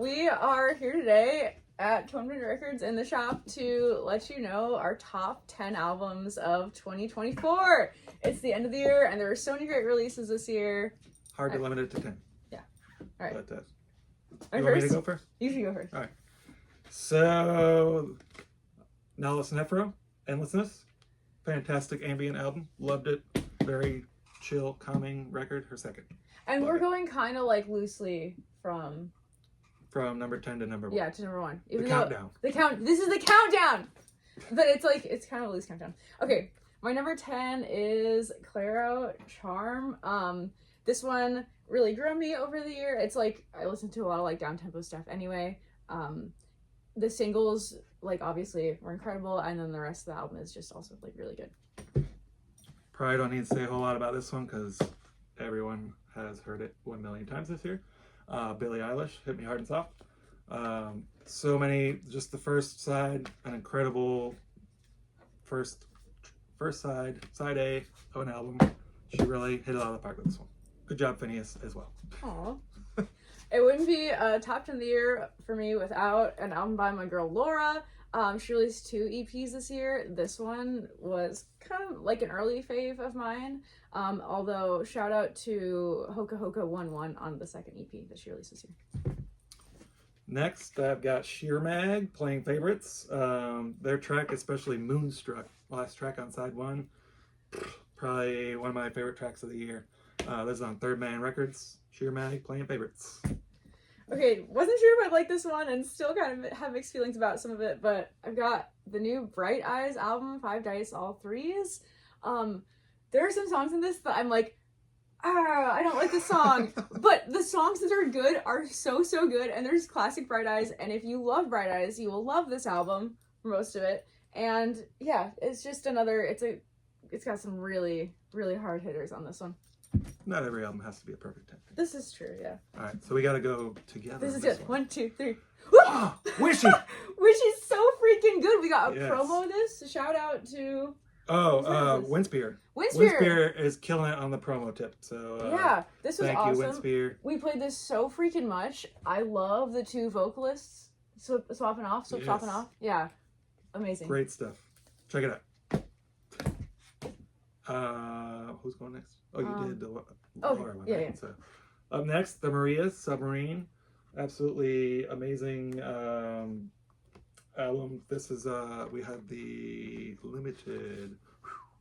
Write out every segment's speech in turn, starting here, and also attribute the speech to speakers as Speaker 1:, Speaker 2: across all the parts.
Speaker 1: We are here today at Tonevendor Records in the shop to let you know our top 10 albums of 2024. It's the end of the year, and there are so many great releases this year.
Speaker 2: Hard to limit it to 10.
Speaker 1: Yeah. All right.
Speaker 2: But, you want me to go first?
Speaker 1: You should go first.
Speaker 2: All right. So, Nihilus Nephro, Endlessness. Fantastic ambient album. Loved it. Very chill, calming record. Her second.
Speaker 1: And we're going kind of like loosely from
Speaker 2: number 10 to number 1.
Speaker 1: Yeah, to number 1.
Speaker 2: The countdown.
Speaker 1: This is the countdown! But it's kind of a loose countdown. Okay, my number 10 is Claro Charm. This one really grew on me over the year. It's like, I listened to a lot of like down-tempo stuff anyway. The singles, like, obviously were incredible, and then the rest of the album is just also like really good.
Speaker 2: Probably don't need to say a whole lot about this one because everyone has heard it 1 million times this year. Billie Eilish, Hit Me Hard and Soft. So many, just the first side, an incredible first side A of an album. She really hit it out of the park with this one. Good job, Phineas, as well.
Speaker 1: Aww. It wouldn't be a top 10 of the year for me without an album by my girl Laura. She released 2 EPs this year. This one was kind of like an early fave of mine. Although shout out to Hoka Hoka 11 on the second EP that she released this year.
Speaker 2: Next, I've got Sheer Mag, Playing Favorites. Their track, especially Moonstruck, last track on side 1, probably one of my favorite tracks of the year. This is on Third Man Records. Sheer Mag, Playing Favorites.
Speaker 1: Okay, wasn't sure if I'd like this one and still kind of have mixed feelings about some of it, but I've got the new Bright Eyes album, 5 Dice All Threes. There are some songs in this that I'm like, I don't like this song. But the songs that are good are so good, and there's classic Bright Eyes, and if you love Bright Eyes, you will love this album for most of it. And yeah, it's just another, it's got some really hard hitters on this one.
Speaker 2: Not every album has to be a perfect 10.
Speaker 1: This is true, yeah.
Speaker 2: All right, so we got to go together.
Speaker 1: This is good. 1, 2, 3.
Speaker 2: Oh, Wishy!
Speaker 1: Which is so freaking good. We got a
Speaker 2: Yes.
Speaker 1: promo of this. Shout out to...
Speaker 2: Windspear. Windspear is killing it on the promo tip. So
Speaker 1: yeah, this was
Speaker 2: thank
Speaker 1: awesome.
Speaker 2: you, Windspear.
Speaker 1: We played this so freaking much. I love the 2 vocalists swapping off. Yeah, amazing.
Speaker 2: Great stuff. Check it out. Who's going next? Oh, you did the Laura one.
Speaker 1: Yeah,
Speaker 2: right?
Speaker 1: yeah.
Speaker 2: So, up next, the Marias, Submarine. Absolutely amazing album. This is we had the limited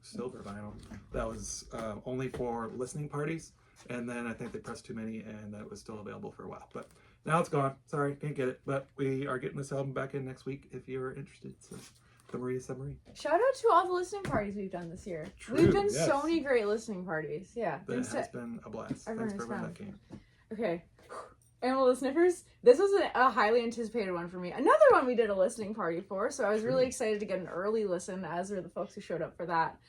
Speaker 2: silver vinyl that was only for listening parties, and then I think they pressed too many, and that was still available for a while. But now it's gone. Sorry, can't get it. But we are getting this album back in next week if you're interested. So, the Maria Submarine.
Speaker 1: Shout out to all the listening parties we've done this year.
Speaker 2: True,
Speaker 1: we've done
Speaker 2: yes.
Speaker 1: so many great listening parties. Yeah,
Speaker 2: That has been a blast. Thanks for everyone that came.
Speaker 1: Okay. Animal Sniffers. This was a highly anticipated one for me. Another one we did a listening party for, so I was really excited to get an early listen, as were the folks who showed up for that.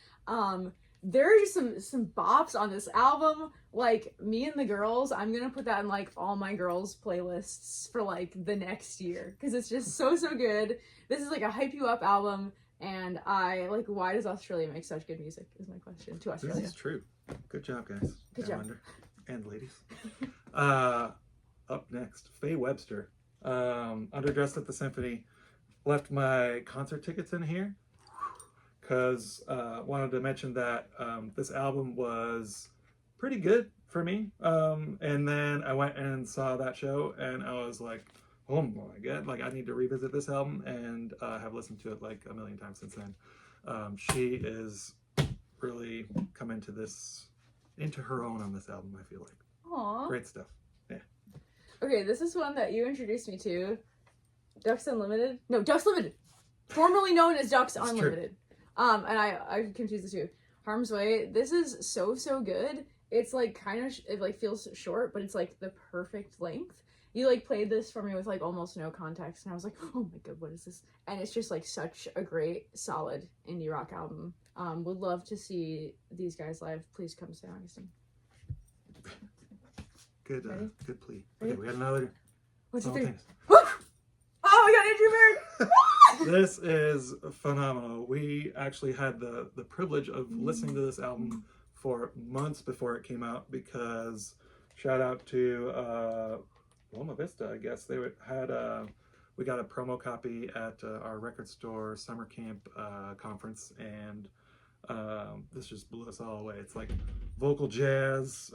Speaker 1: There are just some bops on this album, like Me and the Girls. I'm gonna put that in like all my girls playlists for like the next year, because it's just so good. This is like a hype you up album, and I like, why does Australia make such good music is my question to Australia.
Speaker 2: This is true. Good job, guys.
Speaker 1: Good job.
Speaker 2: And ladies. Up next, Faye Webster. Underdressed at the Symphony. Left my concert tickets in here because wanted to mention that this album was pretty good for me. And then I went and saw that show, and I was like, oh my god, like I need to revisit this album, and have listened to it like a million times since then. She is really come into her own on this album, I feel like.
Speaker 1: Aww.
Speaker 2: Great stuff. Yeah.
Speaker 1: Okay, this is one that you introduced me to. Ducks Unlimited? No, Ducks Limited. Formerly known as Ducks Unlimited. And I confused the two. Harm's Way. This is so good. It's like kind of, it like feels short, but it's like the perfect length. You like played this for me with like almost no context, and I was like, oh my god, what is this? And it's just like such a great, solid indie rock album. Would love to see these guys live. Please come to Augustine.
Speaker 2: Good plea. Okay, we got another.
Speaker 1: What's it?
Speaker 2: Things.
Speaker 1: Oh my god, Andrew Merrick!
Speaker 2: This is phenomenal. We actually had the privilege of listening to this album for months before it came out, because shout out to Loma Vista, I guess. We got a promo copy at our record store summer camp conference, and this just blew us all away. It's like vocal jazz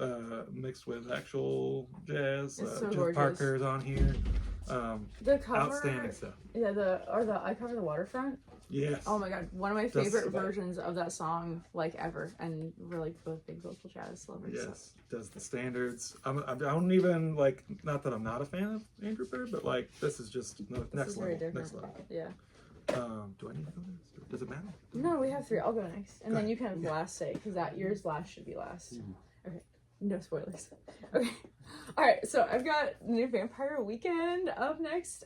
Speaker 2: mixed with actual jazz.
Speaker 1: It's so
Speaker 2: Jeff
Speaker 1: gorgeous.
Speaker 2: Parker's on here.
Speaker 1: The cover,
Speaker 2: outstanding stuff.
Speaker 1: Yeah, I Cover the Waterfront.
Speaker 2: Yes.
Speaker 1: Oh my god, one of my
Speaker 2: That's
Speaker 1: favorite
Speaker 2: so
Speaker 1: versions of that song like ever, and we're like both big vocal jazz lovers.
Speaker 2: Yes, does the standards. I don't even like. Not that I'm not a fan of Andrew Bird, but like this is just next level. Next level.
Speaker 1: Yeah.
Speaker 2: Do I need to go next? Does it matter?
Speaker 1: No, we have 3. I'll go next, and
Speaker 2: Go
Speaker 1: then
Speaker 2: ahead.
Speaker 1: you can have the last say because that yours last should be last. Okay. No spoilers. Okay. All right. So I've got New Vampire Weekend up next.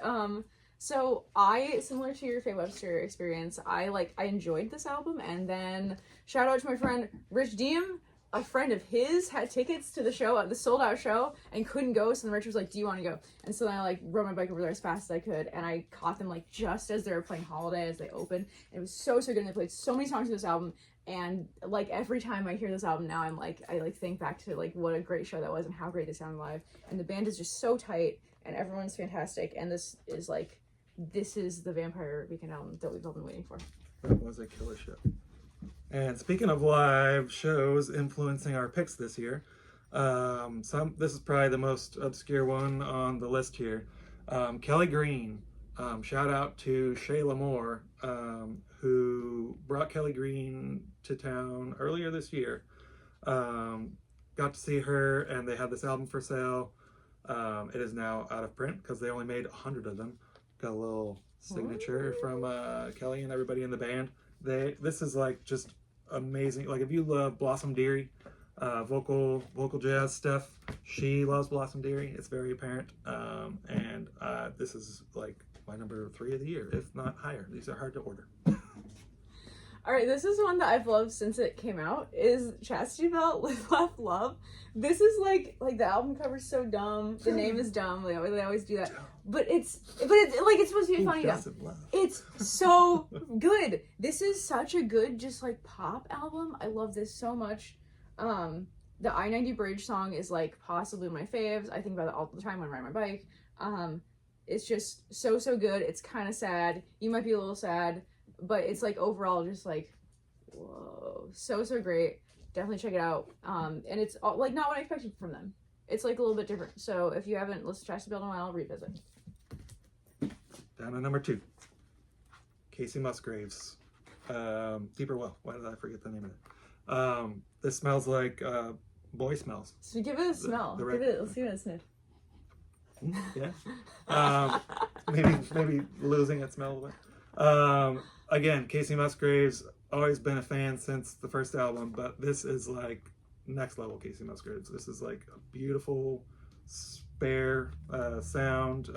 Speaker 1: So I, similar to your Faye Webster experience, I enjoyed this album, and then shout out to my friend Rich Diem. A friend of his had tickets to the show, the sold out show, and couldn't go. So then Rich was like, "Do you want to go?" And so then I like rode my bike over there as fast as I could, and I caught them like just as they were playing Holiday as they opened. And it was so good. And they played so many songs of this album, and like every time I hear this album now, I think back to like what a great show that was and how great they sound live. And the band is just so tight, and everyone's fantastic. And this is the Vampire Weekend album that we've all been waiting for.
Speaker 2: That was a killer show. And speaking of live shows influencing our picks this year, this is probably the most obscure one on the list here. Kelly Green. Shout out to Shayla Moore, who brought Kelly Green to town earlier this year. Got to see her, and they had this album for sale. It is now out of print because they only made 100 of them. Got a little signature from Kelly and everybody in the band. This is like just amazing. Like if you love Blossom Dearie, vocal jazz stuff, she loves Blossom Dearie. It's very apparent. And this is like my number 3 of the year, if not higher. These are hard to order.
Speaker 1: All right, this is one that I've loved since it came out. Is Chastity Belt Live Laugh Love. This is like the album cover's so dumb. The name is dumb. They always do that. But it's like it's supposed to be funny. It's so good. This is such a good just like pop album. I love this so much. The I-90 Bridge song is like possibly my faves. I think about it all the time when I ride my bike. It's just so good. It's kind of sad. You might be a little sad, but it's like overall just like whoa, so great. Definitely check it out. And it's like not what I expected from them. It's like a little bit different. So if you haven't listened to Chastity Belt in a while, revisit.
Speaker 2: Down to number 2, Casey Musgraves, Deeper Well. Why did I forget the name of it? This smells like boy smells.
Speaker 1: So give it a smell. Let's see what it sniffs.
Speaker 2: Yeah. Maybe losing its smell a bit. Again, Casey Musgraves, always been a fan since the first album, but this is like next level Casey Musgraves. This is like a beautiful, spare sound.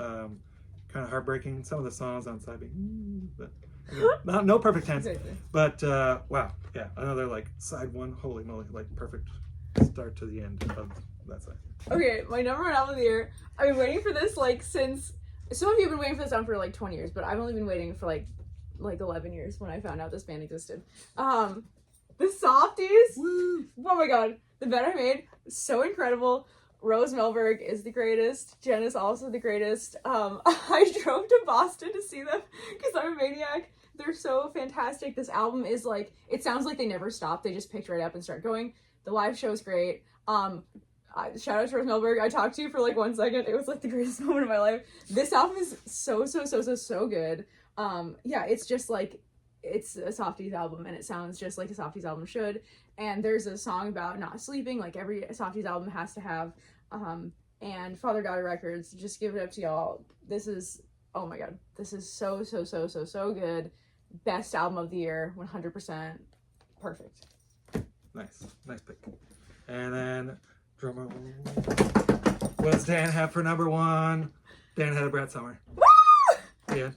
Speaker 2: Kind of heartbreaking. Some of the songs on side being, but no perfect tense. But wow, yeah, another like side 1. Holy moly, like perfect start to the end of that side.
Speaker 1: Okay, my number 1 album of the year. I've been waiting for this like since. Some of you have been waiting for this album for like 20 years, but I've only been waiting for like 11 years when I found out this band existed. The Softies.
Speaker 2: Woo.
Speaker 1: Oh my god, the band I made, so incredible. Rose Melberg is the greatest. Jen is also the greatest. I drove to Boston to see them because I'm a maniac. They're so fantastic. This album is like, it sounds like they never stopped. They just picked right up and start going. The live show is great. Shout out to Rose Melberg. I talked to you for like 1 second. It was like the greatest moment of my life. This album is so good. Yeah, it's just like, it's a Softies album, and it sounds just like a Softies album should. And there's a song about not sleeping, like every Softies album has to have. And Father Daughter Records, just give it up to y'all. This is, oh my god, this is so good. Best album of the year, 100%. Perfect.
Speaker 2: Nice pick. And then drummer. What does Dan have for number 1? Dan had a Brad Summer. Yeah.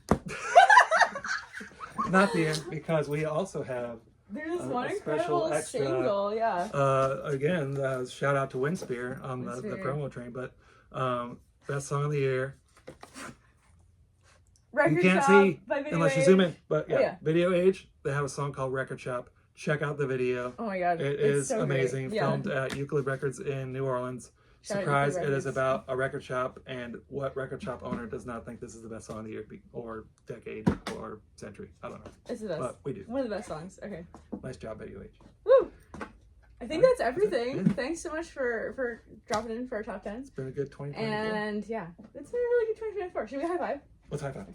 Speaker 2: Not the end, because we also have
Speaker 1: there's one incredible single, yeah.
Speaker 2: Again, shout out to Windspear on the promo train, but best song of the year.
Speaker 1: Record
Speaker 2: you can't
Speaker 1: Shop
Speaker 2: see
Speaker 1: by Video
Speaker 2: unless you
Speaker 1: Age.
Speaker 2: zoom in, but yeah,
Speaker 1: yeah,
Speaker 2: Video Age. They have a song called Record Shop. Check out the video.
Speaker 1: Oh my god,
Speaker 2: It is
Speaker 1: so
Speaker 2: amazing.
Speaker 1: great. Yeah.
Speaker 2: Filmed at Euclid Records in New Orleans.
Speaker 1: Shout out
Speaker 2: Surprise!
Speaker 1: EP
Speaker 2: It is
Speaker 1: Records.
Speaker 2: about a record shop, and what record shop owner does not think this is the best song of the year or decade or century? I don't know,
Speaker 1: It's the best.
Speaker 2: but we do.
Speaker 1: One of the best songs. Okay.
Speaker 2: Nice job, Betty H.
Speaker 1: Woo! I think
Speaker 2: Alright,
Speaker 1: that's everything.
Speaker 2: that's it.
Speaker 1: Thanks so much for dropping in for our top 10.
Speaker 2: It's been a good 2024.
Speaker 1: And yeah, it's been a really good 2024. Should we high five?
Speaker 2: Let's high five.